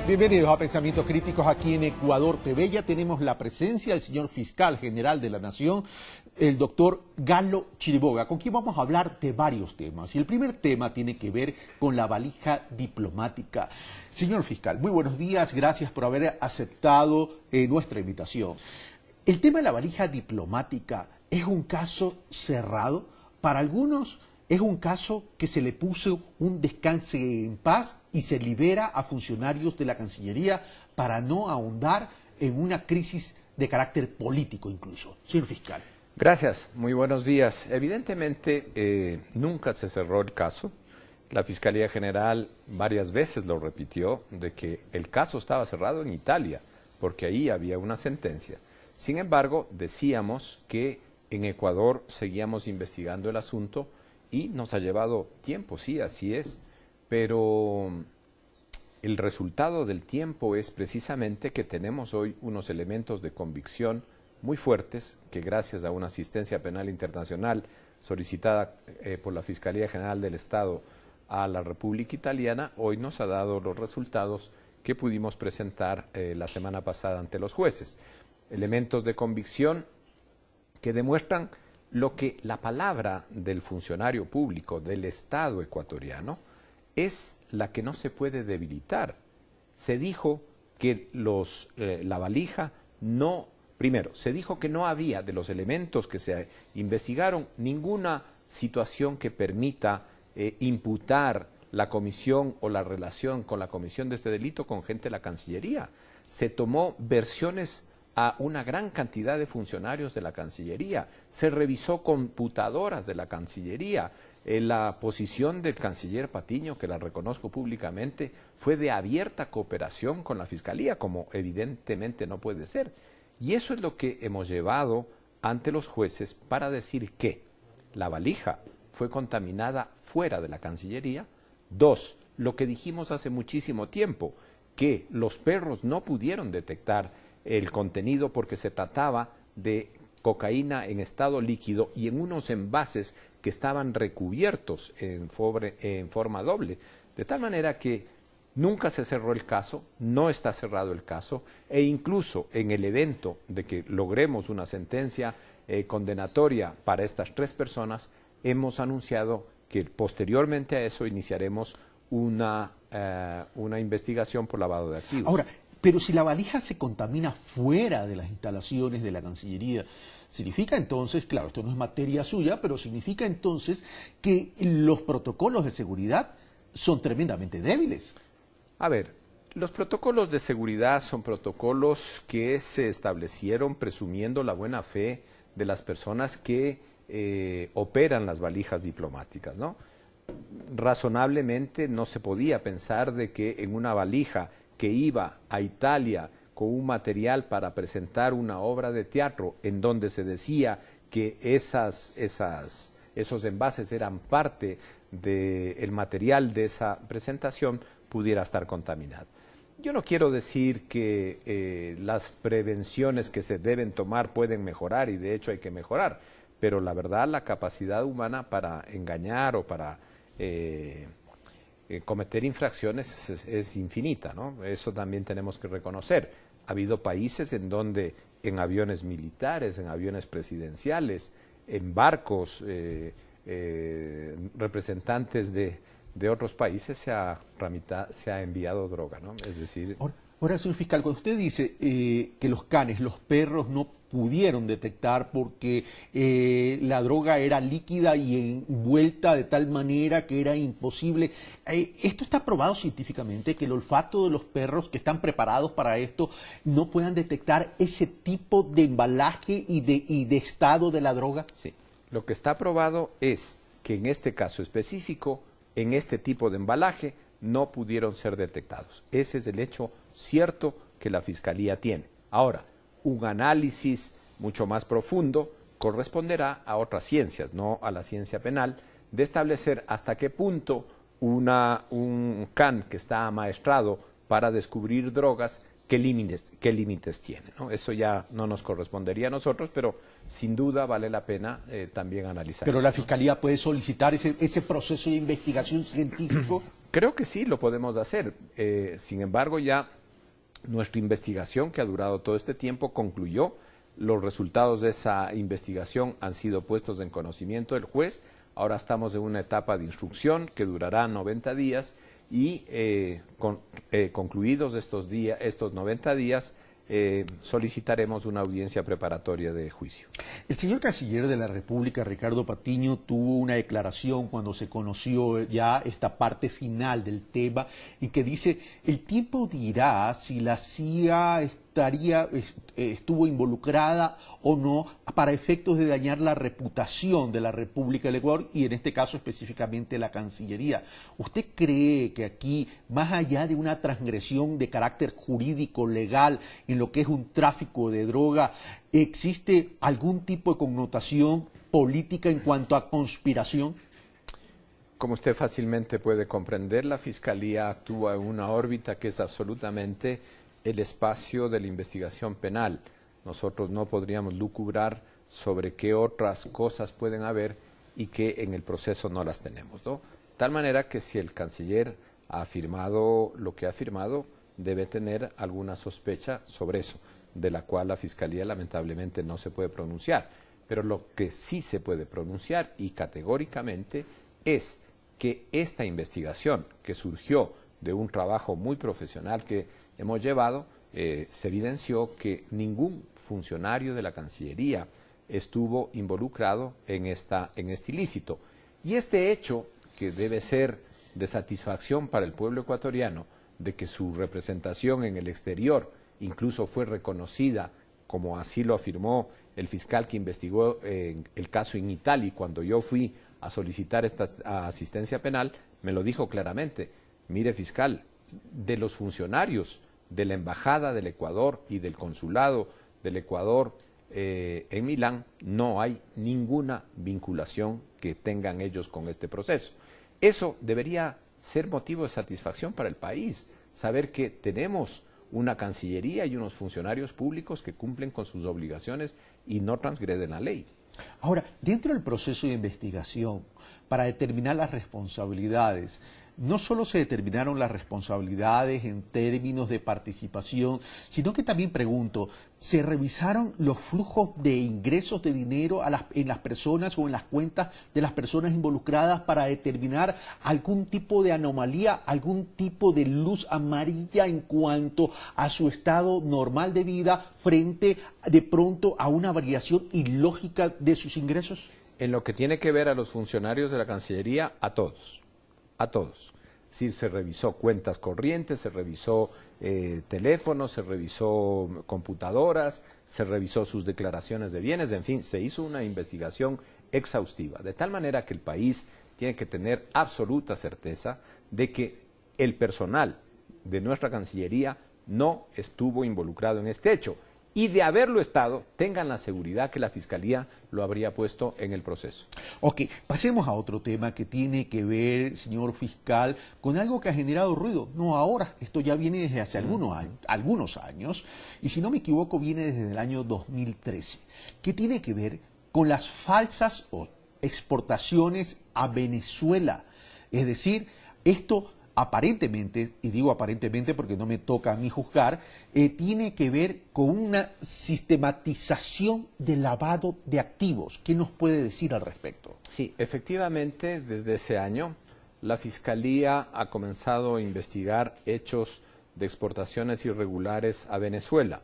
Bienvenidos a Pensamientos Críticos aquí en Ecuador TV. Ya tenemos la presencia del señor fiscal general de la Nación, el doctor Galo Chiriboga, con quien vamos a hablar de varios temas. Y el primer tema tiene que ver con la valija diplomática. Señor fiscal, muy buenos días, gracias por haber aceptado nuestra invitación. El tema de la valija diplomática es un caso cerrado. Para algunos es un caso que se le puso un descanse en paz y se libera a funcionarios de la Cancillería para no ahondar en una crisis de carácter político incluso. Señor fiscal. Gracias, muy buenos días. Evidentemente nunca se cerró el caso. La Fiscalía General varias veces lo repitió de que el caso estaba cerrado en Italia, porque ahí había una sentencia. Sin embargo, decíamos que en Ecuador seguíamos investigando el asunto y nos ha llevado tiempo, sí, así es, pero el resultado del tiempo es precisamente que tenemos hoy unos elementos de convicción muy fuertes que gracias a una asistencia penal internacional solicitada por la Fiscalía General del Estado a la República Italiana, hoy nos ha dado los resultados que pudimos presentar la semana pasada ante los jueces. Elementos de convicción que demuestran lo que la palabra del funcionario público del Estado ecuatoriano es la que no se puede debilitar. Se dijo que la valija no, primero, se dijo que no había de los elementos que se investigaron ninguna situación que permita imputar la comisión o la relación con la comisión de este delito con gente de la Cancillería. Se tomó versiones a una gran cantidad de funcionarios de la Cancillería, se revisó computadoras de la Cancillería, la posición del canciller Patiño, que la reconozco públicamente, fue de abierta cooperación con la Fiscalía, como evidentemente no puede ser. Y eso es lo que hemos llevado ante los jueces para decir que la valija fue contaminada fuera de la Cancillería. Dos, lo que dijimos hace muchísimo tiempo, que los perros no pudieron detectar el contenido porque se trataba de cocaína en estado líquido y en unos envases que estaban recubiertos en forma doble, de tal manera que nunca se cerró el caso, no está cerrado el caso, e incluso en el evento de que logremos una sentencia condenatoria para estas tres personas, hemos anunciado que posteriormente a eso iniciaremos una investigación por lavado de activos. Ahora, pero si la valija se contamina fuera de las instalaciones de la Cancillería, significa entonces, claro, esto no es materia suya, pero significa entonces que los protocolos de seguridad son tremendamente débiles. A ver, los protocolos de seguridad son protocolos que se establecieron presumiendo la buena fe de las personas que operan las valijas diplomáticas, ¿no? Razonablemente no se podía pensar de que en una valija que iba a Italia con un material para presentar una obra de teatro en donde se decía que esos envases eran parte del material de esa presentación, pudiera estar contaminado. Yo no quiero decir que las prevenciones que se deben tomar pueden mejorar, y de hecho hay que mejorar, pero la verdad la capacidad humana para engañar o para cometer infracciones es infinita, ¿no? Eso también tenemos que reconocer. Ha habido países en donde en aviones militares, en aviones presidenciales, en barcos, representantes de otros países se ha enviado droga, ¿no? Es decir... Ahora, señor fiscal, cuando usted dice que los canes, los perros, no pudieron detectar porque la droga era líquida y envuelta de tal manera que era imposible, ¿esto está probado científicamente, que el olfato de los perros que están preparados para esto no puedan detectar ese tipo de embalaje y de estado de la droga? Sí, lo que está probado es que en este caso específico, en este tipo de embalaje, no pudieron ser detectados. Ese es el hecho cierto que la Fiscalía tiene. Ahora, un análisis mucho más profundo corresponderá a otras ciencias, no a la ciencia penal, de establecer hasta qué punto un can que está amaestrado para descubrir drogas, qué límites tiene, ¿no? Eso ya no nos correspondería a nosotros, pero sin duda vale la pena también analizar. Pero eso, la ¿no? Fiscalía puede solicitar ese proceso de investigación científico. Creo que sí, lo podemos hacer. Sin embargo, ya nuestra investigación, que ha durado todo este tiempo, concluyó. Los resultados de esa investigación han sido puestos en conocimiento del juez. Ahora estamos en una etapa de instrucción que durará 90 días y concluidos estos 90 días, solicitaremos una audiencia preparatoria de juicio. El señor canciller de la República, Ricardo Patiño, tuvo una declaración cuando se conoció ya esta parte final del tema y que dice, el tiempo dirá si la CIA estuvo involucrada o no para efectos de dañar la reputación de la República del Ecuador y en este caso específicamente la Cancillería. ¿Usted cree que aquí, más allá de una transgresión de carácter jurídico, legal, en lo que es un tráfico de droga, existe algún tipo de connotación política en cuanto a conspiración? Como usted fácilmente puede comprender, la Fiscalía actúa en una órbita que es absolutamente el espacio de la investigación penal. Nosotros no podríamos lucubrar sobre qué otras cosas pueden haber y que en el proceso no las tenemos, ¿no? Tal manera que si el canciller ha afirmado lo que ha afirmado, debe tener alguna sospecha sobre eso, de la cual la Fiscalía lamentablemente no se puede pronunciar. Pero lo que sí se puede pronunciar y categóricamente es que esta investigación, que surgió de un trabajo muy profesional que hemos llevado, se evidenció que ningún funcionario de la Cancillería estuvo involucrado en este ilícito. Y este hecho, que debe ser de satisfacción para el pueblo ecuatoriano, de que su representación en el exterior incluso fue reconocida, como así lo afirmó el fiscal que investigó el caso en Italia, cuando yo fui a solicitar esta asistencia penal, me lo dijo claramente: mire, fiscal, de los funcionarios de la Embajada del Ecuador y del Consulado del Ecuador en Milán, no hay ninguna vinculación que tengan ellos con este proceso. Eso debería ser motivo de satisfacción para el país, saber que tenemos una Cancillería y unos funcionarios públicos que cumplen con sus obligaciones y no transgreden la ley. Ahora, dentro del proceso de investigación, para determinar las responsabilidades, no solo se determinaron las responsabilidades en términos de participación, sino que también pregunto, ¿se revisaron los flujos de ingresos de dinero en las personas o en las cuentas de las personas involucradas para determinar algún tipo de anomalía, algún tipo de luz amarilla en cuanto a su estado normal de vida frente de pronto a una variación ilógica de sus ingresos? En lo que tiene que ver a los funcionarios de la Cancillería, a todos. A todos. Es decir, se revisó cuentas corrientes, se revisó teléfonos, se revisó computadoras, se revisó sus declaraciones de bienes, en fin, se hizo una investigación exhaustiva. De tal manera que el país tiene que tener absoluta certeza de que el personal de nuestra Cancillería no estuvo involucrado en este hecho. Y de haberlo estado, tengan la seguridad que la Fiscalía lo habría puesto en el proceso. Ok, pasemos a otro tema que tiene que ver, señor fiscal, con algo que ha generado ruido. No ahora, esto ya viene desde hace algunos años, y si no me equivoco viene desde el año 2013, que tiene que ver con las falsas exportaciones a Venezuela. Es decir, esto aparentemente, y digo aparentemente porque no me toca a mí juzgar, tiene que ver con una sistematización del lavado de activos. ¿Qué nos puede decir al respecto? Sí, efectivamente, desde ese año, la Fiscalía ha comenzado a investigar hechos de exportaciones irregulares a Venezuela.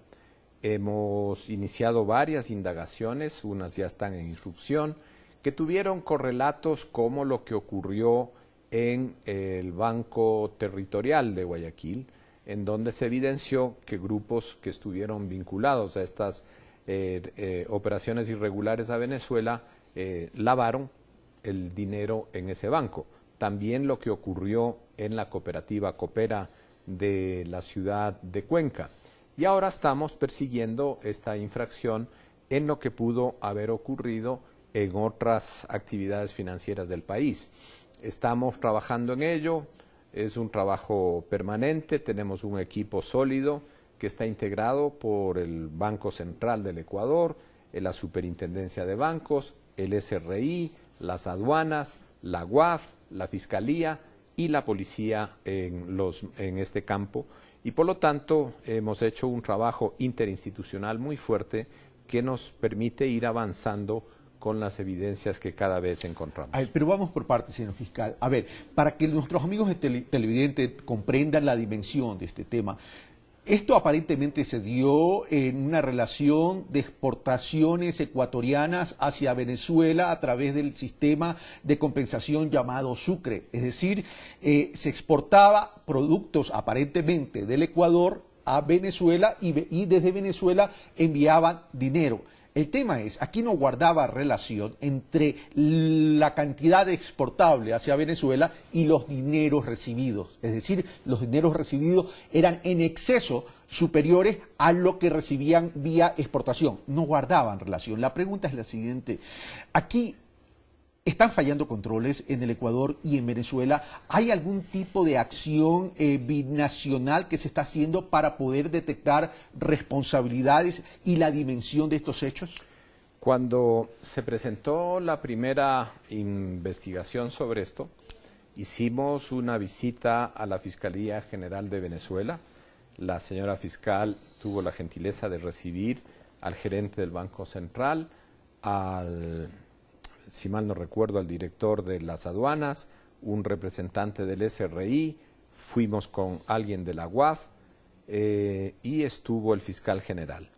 Hemos iniciado varias indagaciones, unas ya están en instrucción, que tuvieron correlatos como lo que ocurrió en el Banco Territorial de Guayaquil, en donde se evidenció que grupos que estuvieron vinculados a estas operaciones irregulares a Venezuela lavaron el dinero en ese banco. También lo que ocurrió en la cooperativa Coopera de la ciudad de Cuenca. Y ahora estamos persiguiendo esta infracción en lo que pudo haber ocurrido en otras actividades financieras del país. Estamos trabajando en ello, es un trabajo permanente, tenemos un equipo sólido que está integrado por el Banco Central del Ecuador, la Superintendencia de Bancos, el SRI, las aduanas, la UAF, la Fiscalía y la policía en este campo. Y por lo tanto hemos hecho un trabajo interinstitucional muy fuerte que nos permite ir avanzando con las evidencias que cada vez encontramos. A ver, pero vamos por partes, señor fiscal. A ver, para que nuestros amigos televidentes comprendan la dimensión de este tema, esto aparentemente se dio en una relación de exportaciones ecuatorianas hacia Venezuela a través del sistema de compensación llamado Sucre. Es decir, se exportaba productos aparentemente del Ecuador a Venezuela y desde Venezuela enviaban dinero. El tema es, aquí no guardaba relación entre la cantidad exportable hacia Venezuela y los dineros recibidos. Es decir, los dineros recibidos eran en exceso superiores a lo que recibían vía exportación. No guardaban relación. La pregunta es la siguiente. Aquí están fallando controles en el Ecuador y en Venezuela. ¿Hay algún tipo de acción binacional que se está haciendo para poder detectar responsabilidades y la dimensión de estos hechos? Cuando se presentó la primera investigación sobre esto, hicimos una visita a la Fiscalía General de Venezuela. La señora fiscal tuvo la gentileza de recibir al gerente del Banco Central, si mal no recuerdo, al director de las aduanas, un representante del SRI, fuimos con alguien de la UAF y estuvo el fiscal general.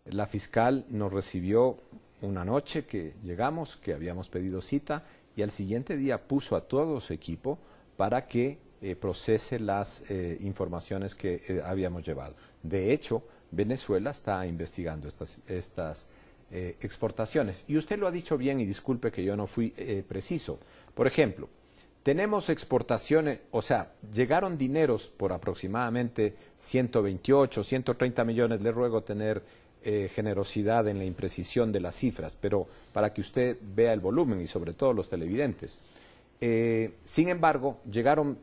La fiscal nos recibió una noche que llegamos, que habíamos pedido cita, y al siguiente día puso a todo su equipo para que procese las informaciones que habíamos llevado. De hecho, Venezuela está investigando estas exportaciones. Y usted lo ha dicho bien, y disculpe que yo no fui preciso. Por ejemplo, tenemos exportaciones, o sea, llegaron dineros por aproximadamente 128, 130 millones. Le ruego tener generosidad en la imprecisión de las cifras, pero para que usted vea el volumen y sobre todo los televidentes. Sin embargo, llegaron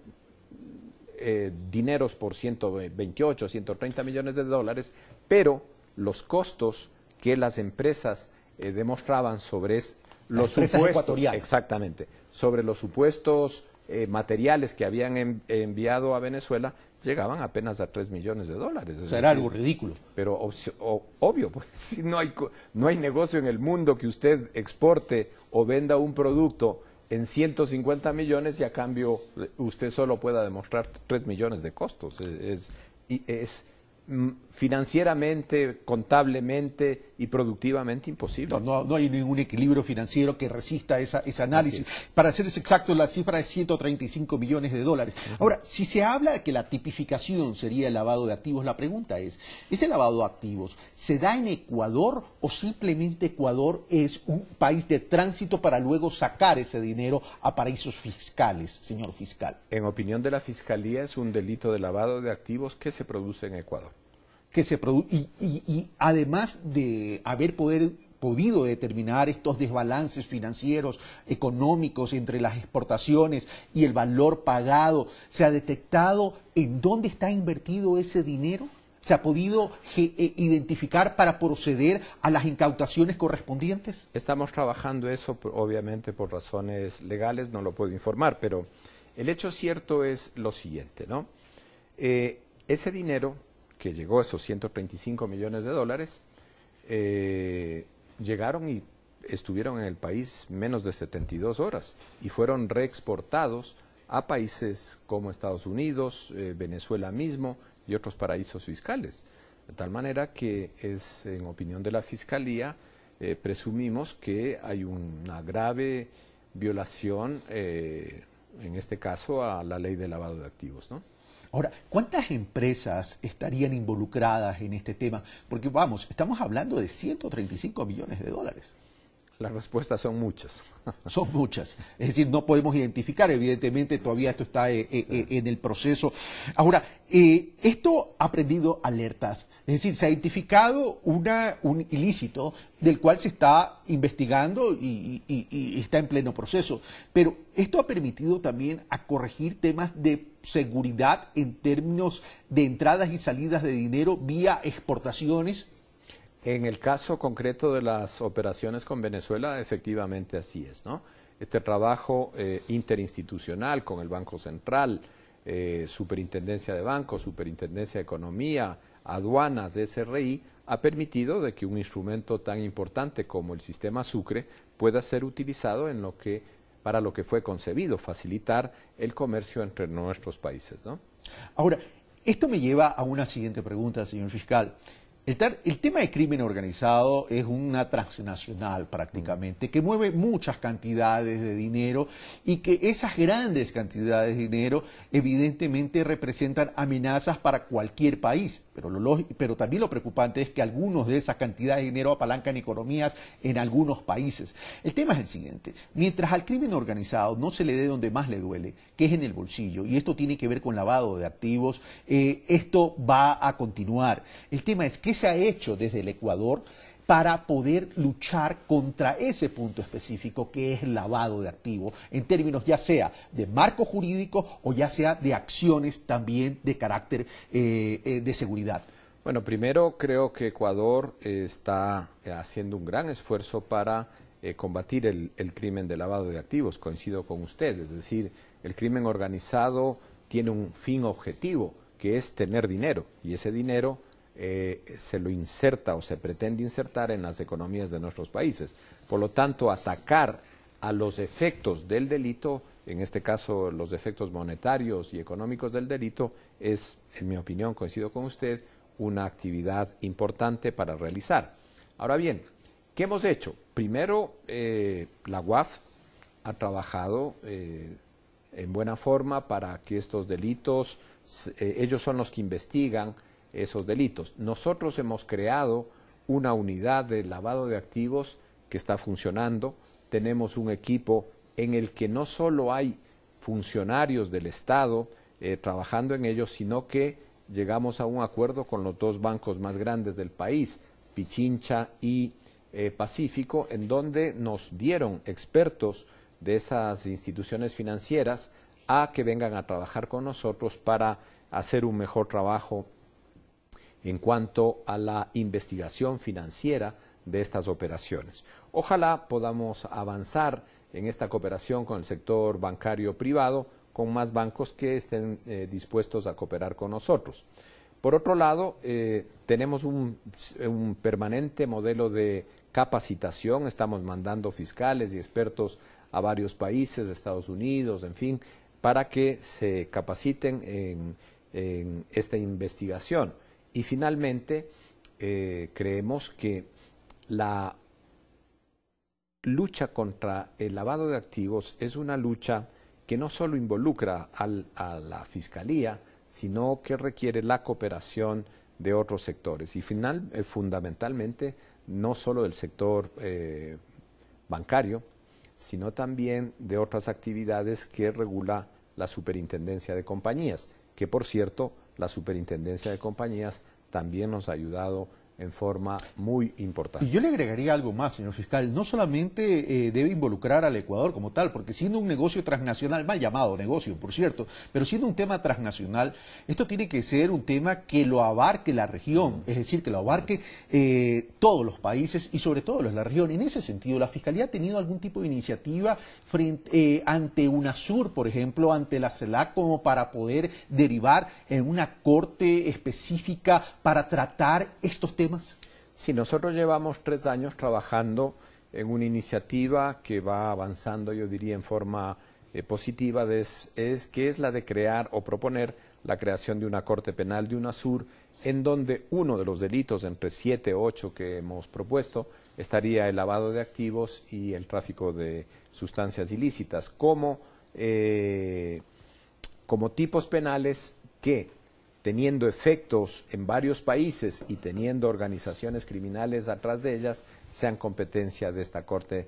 dineros por 128, 130 millones de dólares, pero los costos que las empresas demostraban sobre los supuestos, exactamente, sobre los supuestos materiales que habían enviado a Venezuela, llegaban apenas a 3 millones de dólares. O sea, era algo ridículo. Pero obvio, pues si no hay negocio en el mundo que usted exporte o venda un producto en 150 millones y a cambio usted solo pueda demostrar 3 millones de costos. Es financieramente, contablemente y productivamente imposible. No hay ningún equilibrio financiero que resista ese análisis. Para ser exacto, la cifra es 135 millones de dólares. Ahora, si se habla de que la tipificación sería el lavado de activos, la pregunta es, ¿ese lavado de activos se da en Ecuador o simplemente Ecuador es un país de tránsito para luego sacar ese dinero a paraísos fiscales, señor fiscal? En opinión de la Fiscalía, es un delito de lavado de activos que se produce en Ecuador. Y además de haber podido determinar estos desbalances financieros, económicos entre las exportaciones y el valor pagado, ¿se ha detectado en dónde está invertido ese dinero? ¿Se ha podido identificar para proceder a las incautaciones correspondientes? Estamos trabajando eso, obviamente por razones legales no lo puedo informar, pero el hecho cierto es lo siguiente, ¿no? Ese dinero que llegó, esos 135 millones de dólares, llegaron y estuvieron en el país menos de 72 horas y fueron reexportados a países como Estados Unidos, Venezuela mismo y otros paraísos fiscales. De tal manera que en opinión de la Fiscalía, presumimos que hay una grave violación, en este caso, a la ley de lavado de activos, ¿no? Ahora, ¿cuántas empresas estarían involucradas en este tema? Porque, vamos, estamos hablando de 135 millones de dólares. Las respuestas son muchas. Son muchas. Es decir, no podemos identificar, evidentemente, todavía esto está en el proceso. Ahora, esto ha prendido alertas. Es decir, se ha identificado un ilícito del cual se está investigando y está en pleno proceso. Pero esto ha permitido también a corregir temas de seguridad en términos de entradas y salidas de dinero vía exportaciones. En el caso concreto de las operaciones con Venezuela, efectivamente así es, ¿no? este trabajo interinstitucional con el Banco Central, Superintendencia de Bancos, Superintendencia de Economía, aduanas, SRI, ha permitido de que un instrumento tan importante como el sistema Sucre pueda ser utilizado para lo que fue concebido, facilitar el comercio entre nuestros países, ¿no? Ahora, esto me lleva a una siguiente pregunta, señor fiscal. El tema de crimen organizado es una transnacional prácticamente, que mueve muchas cantidades de dinero y que esas grandes cantidades de dinero evidentemente representan amenazas para cualquier país. Pero también lo preocupante es que algunos de esas cantidades de dinero apalancan economías en algunos países. El tema es el siguiente: mientras al crimen organizado no se le dé donde más le duele, que es en el bolsillo, y esto tiene que ver con lavado de activos, esto va a continuar. El tema es qué se ha hecho desde el Ecuador para poder luchar contra ese punto específico que es el lavado de activos, en términos ya sea de marco jurídico o ya sea de acciones también de carácter de seguridad. Bueno, primero creo que Ecuador está haciendo un gran esfuerzo para combatir el crimen de lavado de activos. Coincido con usted, es decir, el crimen organizado tiene un fin objetivo, que es tener dinero, y ese dinero se lo inserta o se pretende insertar en las economías de nuestros países. Por lo tanto, atacar a los efectos del delito, en este caso los efectos monetarios y económicos del delito, es, en mi opinión, coincido con usted, una actividad importante para realizar. Ahora bien, ¿qué hemos hecho? Primero, la UAF ha trabajado en buena forma para que estos delitos, ellos son los que investigan esos delitos. Nosotros hemos creado una unidad de lavado de activos que está funcionando. Tenemos un equipo en el que no solo hay funcionarios del Estado trabajando en ello, sino que llegamos a un acuerdo con los dos bancos más grandes del país, Pichincha y Pacífico, en donde nos dieron expertos de esas instituciones financieras a que vengan a trabajar con nosotros para hacer un mejor trabajo en cuanto a la investigación financiera de estas operaciones. Ojalá podamos avanzar en esta cooperación con el sector bancario privado, con más bancos que estén dispuestos a cooperar con nosotros. Por otro lado, tenemos un permanente modelo de capacitación, estamos mandando fiscales y expertos a varios países, Estados Unidos, en fin, para que se capaciten en esta investigación. Y finalmente, creemos que la lucha contra el lavado de activos es una lucha que no solo involucra a la Fiscalía, sino que requiere la cooperación de otros sectores y fundamentalmente no solo del sector bancario, sino también de otras actividades que regula la Superintendencia de Compañías, que por cierto, la Superintendencia de Compañías también nos ha ayudado en forma muy importante. Y yo le agregaría algo más, señor fiscal. No solamente debe involucrar al Ecuador como tal, porque siendo un negocio transnacional, mal llamado negocio, por cierto, pero siendo un tema transnacional, esto tiene que ser un tema que lo abarque la región, es decir, que lo abarque todos los países y sobre todo los de la región. En ese sentido, ¿la Fiscalía ha tenido algún tipo de iniciativa ante UNASUR, por ejemplo, ante la CELAC, como para poder derivar en una corte específica para tratar estos temas? Sí, nosotros llevamos 3 años trabajando en una iniciativa que va avanzando, yo diría, en forma positiva, que es la de crear o proponer la creación de una Corte Penal de UNASUR, en donde uno de los delitos, entre 7 o 8 que hemos propuesto, estaría el lavado de activos y el tráfico de sustancias ilícitas, como tipos penales que, teniendo efectos en varios países y teniendo organizaciones criminales atrás de ellas, sean competencia de esta Corte.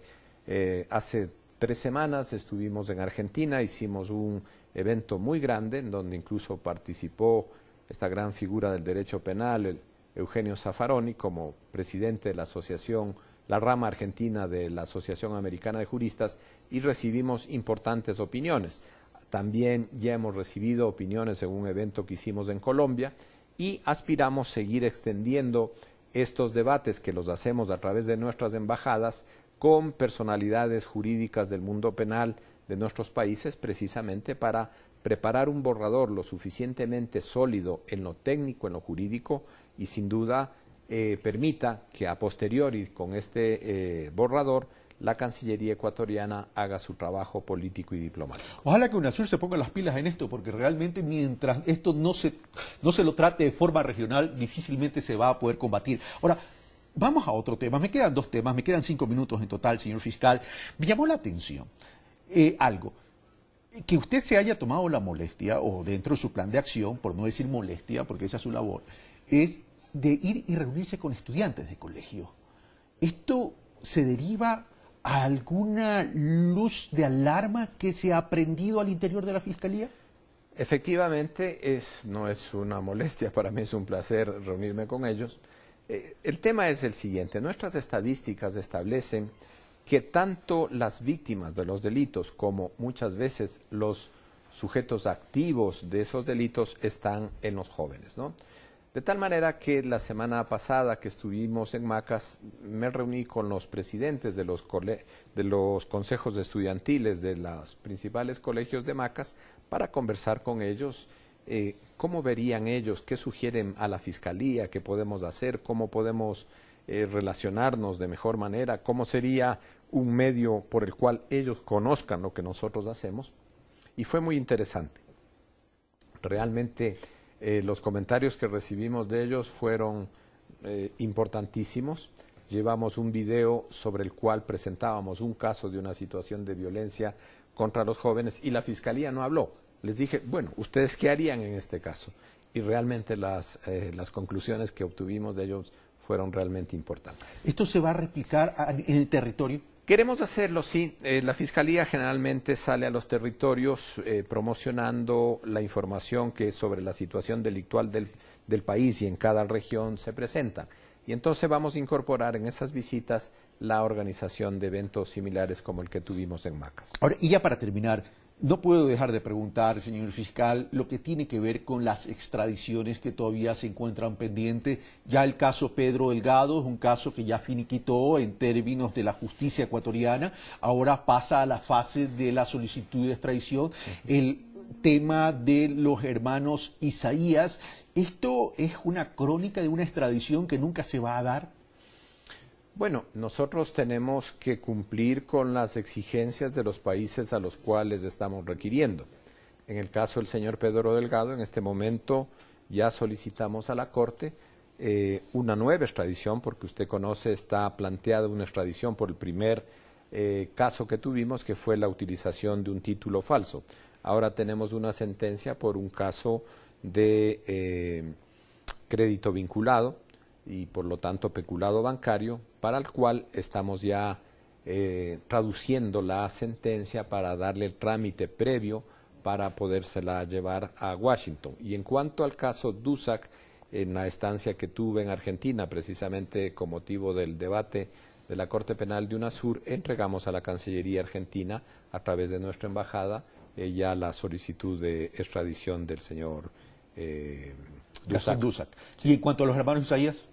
Hace 3 semanas estuvimos en Argentina, hicimos un evento muy grande en donde incluso participó esta gran figura del derecho penal, el Eugenio Zaffaroni, como presidente de la asociación, la rama argentina de la Asociación Americana de Juristas, y recibimos importantes opiniones. También ya hemos recibido opiniones en un evento que hicimos en Colombia y aspiramos a seguir extendiendo estos debates que los hacemos a través de nuestras embajadas con personalidades jurídicas del mundo penal de nuestros países, precisamente para preparar un borrador lo suficientemente sólido en lo técnico, en lo jurídico, y sin duda permita que a posteriori con este borrador la Cancillería ecuatoriana haga su trabajo político y diplomático. Ojalá que UNASUR se ponga las pilas en esto, porque realmente mientras esto no se lo trate de forma regional, difícilmente se va a poder combatir. Ahora, vamos a otro tema. Me quedan 2 temas, me quedan 5 minutos en total, señor fiscal. Me llamó la atención algo. Que usted se haya tomado la molestia, o dentro de su plan de acción, por no decir molestia, porque esa es su labor, es de ir y reunirse con estudiantes de colegio. ¿Esto se deriva a alguna luz de alarma que se ha aprendido al interior de la Fiscalía? Efectivamente, no es una molestia, para mí es un placer reunirme con ellos. El tema es el siguiente: nuestras estadísticas establecen que tanto las víctimas de los delitos como muchas veces los sujetos activos de esos delitos están en los jóvenes, ¿no? De tal manera que la semana pasada que estuvimos en Macas, me reuní con los presidentes de los consejos estudiantiles de los principales colegios de Macas para conversar con ellos cómo verían ellos, qué sugieren a la Fiscalía, qué podemos hacer, cómo podemos relacionarnos de mejor manera, cómo sería un medio por el cual ellos conozcan lo que nosotros hacemos. Y fue muy interesante. Realmente los comentarios que recibimos de ellos fueron importantísimos. Llevamos un video sobre el cual presentábamos un caso de una situación de violencia contra los jóvenes y la Fiscalía no habló. Les dije, bueno, ¿ustedes qué harían en este caso? Y realmente las conclusiones que obtuvimos de ellos fueron realmente importantes. ¿Esto se va a replicar en el territorio? Queremos hacerlo, sí. La Fiscalía generalmente sale a los territorios promocionando la información que sobre la situación delictual del país y en cada región se presenta. Y entonces vamos a incorporar en esas visitas la organización de eventos similares como el que tuvimos en Macas. Ahora, y ya para terminar, no puedo dejar de preguntar, señor fiscal, lo que tiene que ver con las extradiciones que todavía se encuentran pendientes. Ya el caso Pedro Delgado es un caso que ya finiquitó en términos de la justicia ecuatoriana. Ahora pasa a la fase de la solicitud de extradición. El tema de los hermanos Isaías, ¿esto es una crónica de una extradición que nunca se va a dar? Bueno, nosotros tenemos que cumplir con las exigencias de los países a los cuales estamos requiriendo. En el caso del señor Pedro Delgado, en este momento ya solicitamos a la Corte una nueva extradición, porque usted conoce, está planteada una extradición por el primer caso que tuvimos, que fue la utilización de un título falso. Ahora tenemos una sentencia por un caso de crédito vinculado y por lo tanto peculado bancario, para el cual estamos ya traduciendo la sentencia para darle el trámite previo para podérsela llevar a Washington. Y en cuanto al caso Dusac, en la estancia que tuve en Argentina, precisamente con motivo del debate de la Corte Penal de UNASUR, entregamos a la Cancillería Argentina, a través de nuestra embajada, ya la solicitud de extradición del señor Dusac. ¿Y en cuanto a los hermanos Isaías?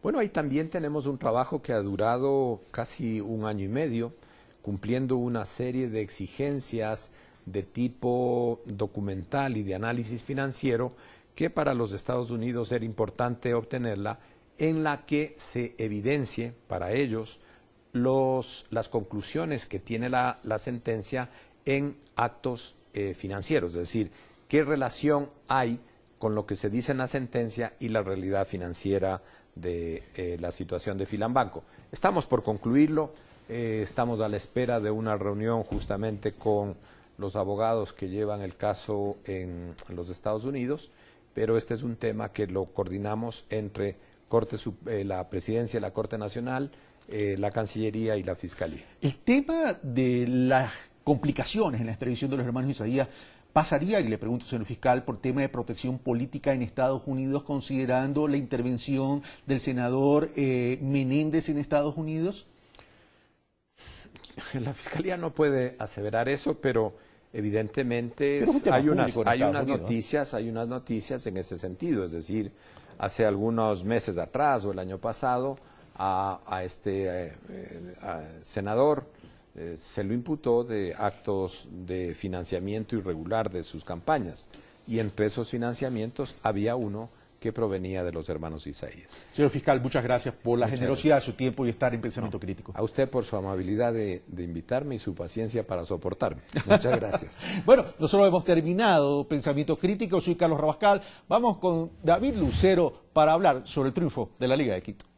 Bueno, ahí también tenemos un trabajo que ha durado casi 1 año y medio, cumpliendo una serie de exigencias de tipo documental y de análisis financiero, que para los Estados Unidos era importante obtenerla, en la que se evidencie para ellos las conclusiones que tiene la sentencia en actos financieros, es decir, qué relación hay con lo que se dice en la sentencia y la realidad financiera de la situación de Filambanco. Estamos por concluirlo, estamos a la espera de una reunión justamente con los abogados que llevan el caso en los Estados Unidos, pero este es un tema que lo coordinamos entre la Presidencia de la Corte Nacional, la Cancillería y la Fiscalía. El tema de las complicaciones en la extradición de los hermanos Isaías pasaría, y le pregunto, señor fiscal, por tema de protección política en Estados Unidos, considerando la intervención del senador Menéndez en Estados Unidos. La Fiscalía no puede aseverar eso, pero evidentemente hay unas noticias en ese sentido. Es decir, hace algunos meses atrás o el año pasado a este senador se lo imputó de actos de financiamiento irregular de sus campañas. Y entre esos financiamientos había uno que provenía de los hermanos Isaías. Señor fiscal, muchas gracias por la generosidad de su tiempo y estar en Pensamiento No, Crítico. A usted por su amabilidad de invitarme y su paciencia para soportarme. Muchas gracias. Bueno, nosotros hemos terminado Pensamiento Crítico. Soy Carlos Rabascal. Vamos con David Lucero para hablar sobre el triunfo de la Liga de Quito.